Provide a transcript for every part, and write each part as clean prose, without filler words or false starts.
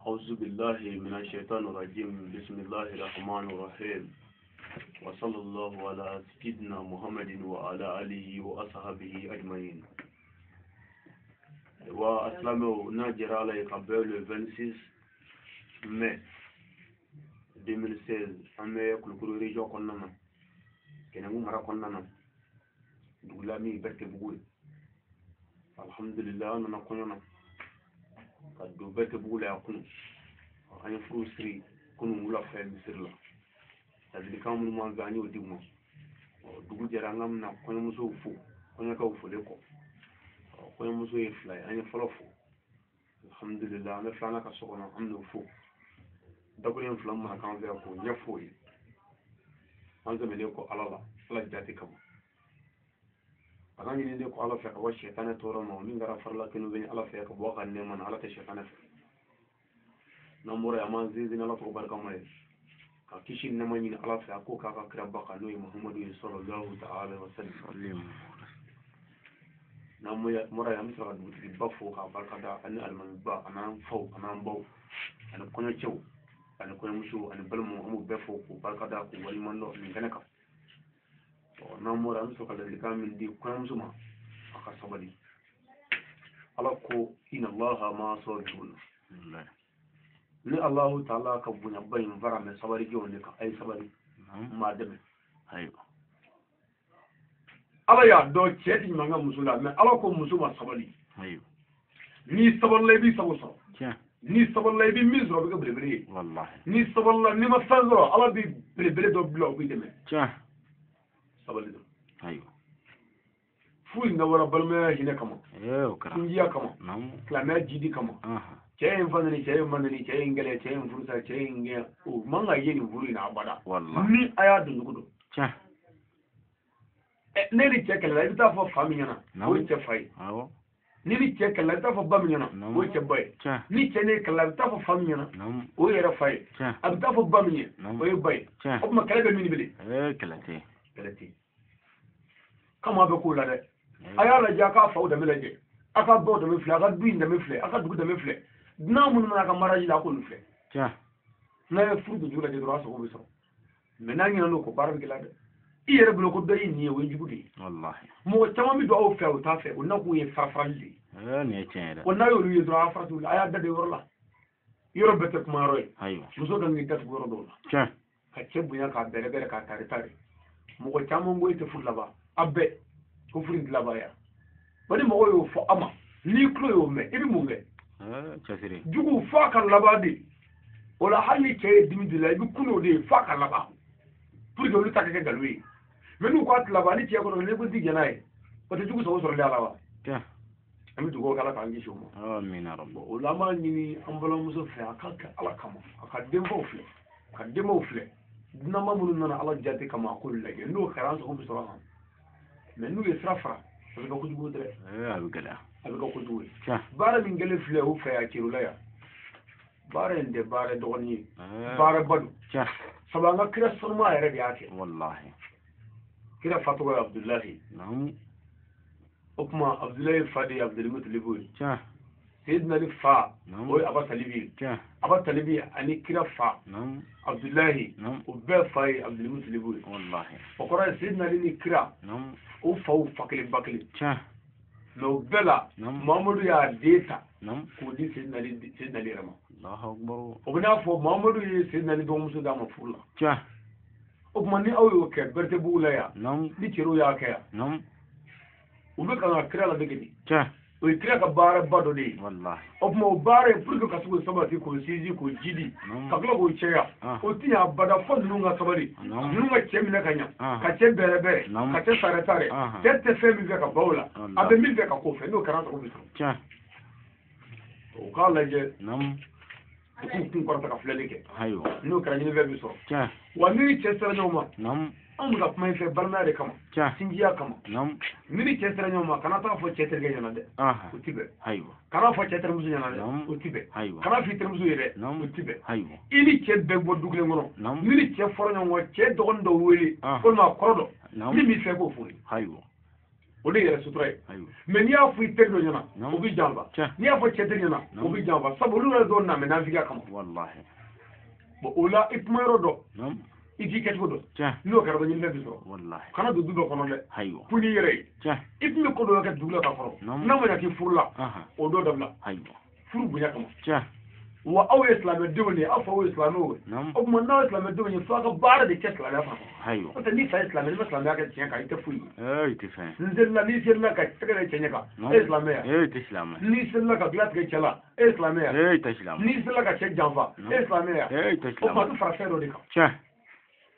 أعوذ بالله من الشيطان الرجيم بسم الله الرحمن الرحيم وصلى الله على سيدنا محمد وعلى آله وأصحابه أجمعين. وأسلامه ناجر على قبل le 26 mai 2016 ame kulukuru région konnana kenengu mara konnana dugulami berte bugul alhamdulillah nana konnana kadu berte bugul ya kunu anya frustri kunu wula fa misirla tadili kamu mo gani odimo dugu jarangam na kono muso fu kono ka fu le ko kono muso e fly anya folofu alhamdulillah na fana ka sokona amno fu dakulen flam ma kan ver ko nyafo yi anza mele ko alala ala jati kam agani ne ko ala fa ka wa shaytan toro mo min gara farla kenu beni ala fa ka bo kan ne man ala ta shaytan fa namura aman zizina la to barka mo ka kishin na mani ala fa ko ka ka krabba ka no muhammadu sallallahu ta'ala wa sallam namuya mura ya misra du ti bafo ka barka da an alman ba anan fau anan bau an kono cew an kono musu an balmo amu befo ko barka da ko wali manno min ganaka to namura am so kala likamin di kono musu ma aka sabali ala ko inna allaha ma sabirun ni Allah ta'ala ka bunya bayin bara mai sabari ge wanda ka ai sabari ma da mai ayo ala ya do cedi manga musula mais ala ko musuma sabali ayo ni saballe bi sabusa ni saballe bi misro bi gabre wallahi ni saballa ni masanzo ala bi bele do blo bi deme sabali do ayo fu inda wara balma hina kama ayo kara injiya kama nam klama jidi kama chayin fanani chayin manani chayin gele chayin fursa chayin ge o manga yeni furu ina abada wallahi ni aya dun gudu cha ne ri chekala la ita fo faminyana o che fai awo ni ri chekala ita fo baminyana o che boy ni chene kala ita fo faminyana o yera fai abita fo baminya o ye boy o ma kala be mini bele kalate kama be ko la de aya la ja ka fa o da meleje aka bo da me fle aka duin da me fle aka dugu da me fle na mun na ka maraji la ko fle na furu du jula de droit so ko biso mena ngi no ko barbi la de iyere bulo ko doyi ni we jugudi wallahi mo tama mi do o fe o ta fe o na ko ye farfalli ne tiere o na yo lu droit faratu aya da de worla yoro bete ko maroy ayo muso da ngi tat goro do ka cebu ya ka bere bere ka tare mo ko tama ngo ite fulla ba abbe ko furin la ba ya bari mo yo fo ama ni klo yo me ibi mo nge chasiri jugu fa kan labadi wala hali ke dimi de la ibi kuno de fa kan laba pour que lu takake galwi menu ko atlaba ni tiya ko le ko di janai ko te jugu so so le alawa ami dugo kala kan gi shomo amin ya rabbi ulama ni ambala muso fe akaka ala kama aka dembo fle ka demo fle dina mamulu nana ala jati kama ko lege no kharan so ko bisra menu yesrafa ko ko jugo dre abigala abiga ko duwe bara min gele fle o fe akirula ya bara inde bara dogoni bara badu sabanga kira sunma yare da yake wallahi kira fatuwa abdullahi na'am ukma abdullahi fadi abdul mutlibu sayyidina lifa oy aba talibi ani kira fa abdullahi ubbe fai abdul mutlibu wallahi okora sayyidina ni kira o fa fakli bakli no bela mamudu ya data ko di sayyidina li rama Allahu akbar obna fo mamudu yi sayyidina li do musu da mafula obma ni awu ke berte bula ya ni ciro ya ka ube kana kira la degedi o kira ka bara bado de wallahi obma bare pour ka su sabati ko siji ko jidi ka klo ko cheya o ti ya bada fo nunga sabari nunga chemina kanya ka che bere ka che sare tete fe mi ka baula abe mi ka ko fe no kana ko biso o kala je kun korta ka fleleke ayo no kana ni verbi so wa ni chesera nyoma am ga kuma fe barnare kama sinjiya kama ni chesera nyoma kana ta fo cheter ge yana de utibe ayo kana fo cheter musu yana de utibe ayo kana fi ter musu yere utibe ayo ili che be bo dugle ngono ni che foro nyongo che dogon do weli ko ma korodo ni mi fe ko furi ayo o de yɛrɛ sutura ye mais n'i y'a fɔ i teri dɔ ɲɛna o b'i janfa n'i y'a fɔ cɛ teri ɲɛna o b'i janfa sabu olu yɛrɛ dɔw na mɛ nafigiya kama bon o la i kuma yɔrɔ dɔn i k'i kɛcogo dɔn n'o kɛra dɔn ɲinifɛn bi sɔrɔ kana don du dɔ kɔnɔ dɛ fo n'i yɛrɛ ye i tun bɛ ko dɔ kɛ dugu la ka kɔrɔ n'a ma ɲɛ k'i furu la o dɔ dabila furu bonya kama wa aw ye silamɛdenw de ye aw faw ye silamɛw ye o tuma n'aw ye silamɛdenw ye fo aw ka baara de kɛ silamɛya fan n'o tɛ n'i fa ye silamɛ n'i ma silamɛya kɛ tiɲɛ kan i tɛ foyi ye n'i selila ka tɛgɛ da cɛ ɲɛ kan e ye silamɛ ye n'i selila ka bila tigɛ cɛ la e ye silamɛ ye n'i selila ka cɛ janfa e ye silamɛ ye o tuma a bɛ fara fɛn dɔ de kan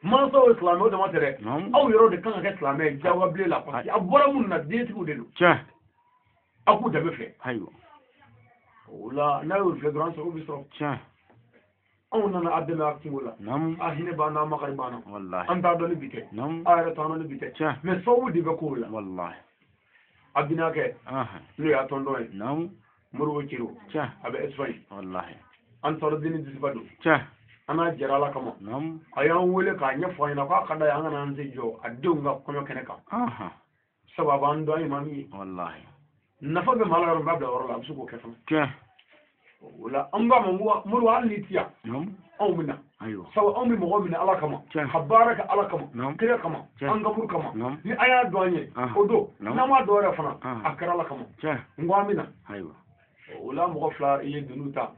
mansaw ye silamɛ o dama tɛ dɛ aw yɛrɛ de kan ka kɛ silamɛ ye jawabilen la parce que a bɔra minnu na dentigiw de don aw k'u danbe filɛ o la n'a y'o filɛ dɔrɔn sago bɛ sɔrɔ anw nana a dɛmɛ a kungo la a hinɛ b'an na makari b'an na an t'a dɔn ni bi tɛ a yɛrɛ t'an dɔn ni bi tɛ mais sababu de bɛ k'o la a binakɛ n'o y'a tɔntɔn ye moribo ciro a bɛ Espagne an tɔɔrɔ deni dusuba don an n'a jɛra ala kama a y'an wele k'a ɲɛfɔ an ɲɛna k'a ka da ye an kana an se jɔ a denw ka kɔɲɔ kɛnɛ kan sabu a b'an dɔn an ye maa min ye nafa bɛ maa la yɔrɔ min b'a bila yɔrɔ la a bɛ se k'o kɛ fana o la an b'a ma mori hali ni ti yan anw bɛ na sabu anw bɛ mɔgɔ minɛ ala kama ka baara kɛ ala kama kira kama an kaburu kama ni a y'a dɔn an ye o don n'an m'a dɔn yɛrɛ fana a kɛra ala kama n ko an bɛ na o la mɔgɔ fila i ye dunun ta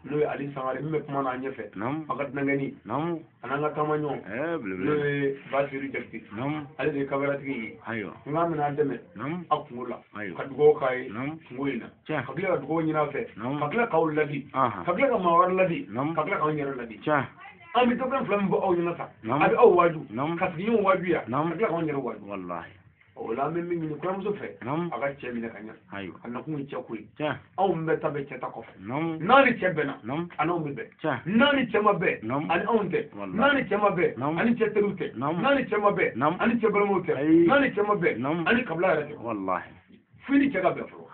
n'o ye Ali Sangare min bɛ kuma na ɲɛfɛ a ka dunankɛni a n'an ka taamaɲɔgɔn n'o ye Basiru Jakite ale de ye kameratigi ye n k'an bɛna dɛmɛ a kungo la ka dugawu k'a ye kungo in na ka tila ka dugawu ɲini a fɛ ka tila k'aw ladi ka tila ka maa wɛrɛ ladi ka tila k'anw yɛrɛ ladi an bɛ dɔfɛn fila min bɔ aw ɲɛna sa a bɛ aw waaju ka sigiɲɔgɔn waaju yan ka tila k'anw yɛrɛ waaju o la an bɛ min ɲini kɔɲɔmuso fɛ a ka cɛ minɛ ka ɲɛ a nakun ye cɛ ko ye anw bɛɛ ta bɛ cɛ ta kɔfɛ n'a ni cɛ bɛnna a n'anw bɛ bɛn n'a ni cɛ ma bɛn ani anw tɛ n'a ni cɛ ma bɛn ani cɛ teriw tɛ n'a ni cɛ ma bɛn ani cɛ balimaw tɛ n'a ni cɛ ma bɛn ani kabila yɛrɛ tɛ fo ni cɛ ka bɛn fɔlɔ o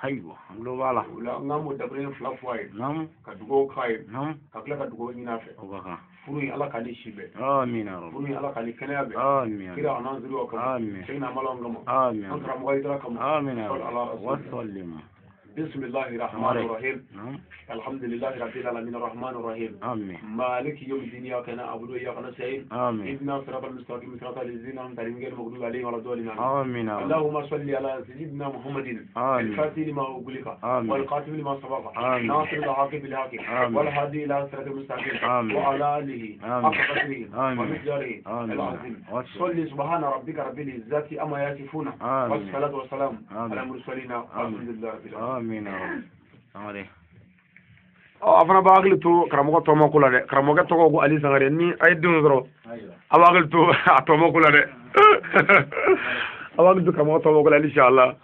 la n k'an b'o dabirilen fila fɔ a ye ka dugawu k'a ye ka tila ka dugawu ɲini a fɛ furu in ala ka ni si bɛn furu in ala ka ni kɛnɛya bɛn kira a n'an zuriyaw kama sɛgina amalanw kama an karamɔgɔ idara kama بسم الله الرحمن الرحيم الحمد لله رب العالمين الرحمن الرحيم مالك يوم الدين إياك نعبد وإياك نستعين اهدنا الصراط المستقيم صراط الذين أنعمت عليهم غير المغضوب عليهم ولا الضالين اللهم صل على سيدنا محمد الفاتح لما أغلق والقاتم لما سبق ناصر الحق بالحق والهادي إلى صراط المستقيم وعلى آله حق قدره ومقداره العظيم صل سبحان ربك رب العزة أما يصفون والصلاة والسلام على المرسلين والحمد لله رب العالمين a fana b'a hakili to karamɔgɔ tɔma ko la dɛ karamɔgɔ tɔgɔ ko Ali Sangare ni a ye denw sɔrɔ a b'a hakili to a tɔma ko la dɛ a b'a hakili to karamɔgɔ tɔma ko la inshallah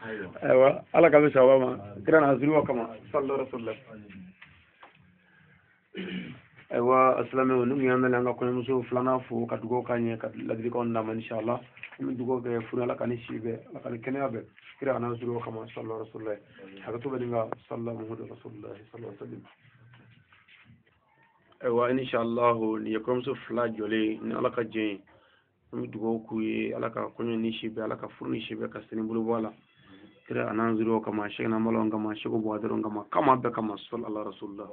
ayiwa ala ka bɛ sababa ma kira na zuriwa kama sallallahu alaihi wasallam ayiwa asilamɛw ni mun y'an nana an ka kɔɲɔmuso filanan fo ka dugawu k'a ɲɛ ka ladilikanw d'a ma inshallah an bɛ dugawu kɛ furu ala ka ni si bɛɛ ala ka ni kɛnɛya bɛɛ kira na zuriwa kama sallallahu alaihi wasallam hakɛto bɛ nin ka sallallahu muhammadu rasulullah sallallahu alaihi wasallam ayiwa inshallah ni ye kɔɲɔmuso fila jɔlen ni ala ka jɛn ye an bɛ dugawu k'u ye ala ka kɔɲɔ ni si bɛɛ ala ka furu ni si bɛɛ ka sini bolo bɔ a la kira na zuriwa kama sɛgɛna malaw kama sɛgɛw bɔ a dɔrɔn kama bɛɛ kama sallallahu alaihi wasallam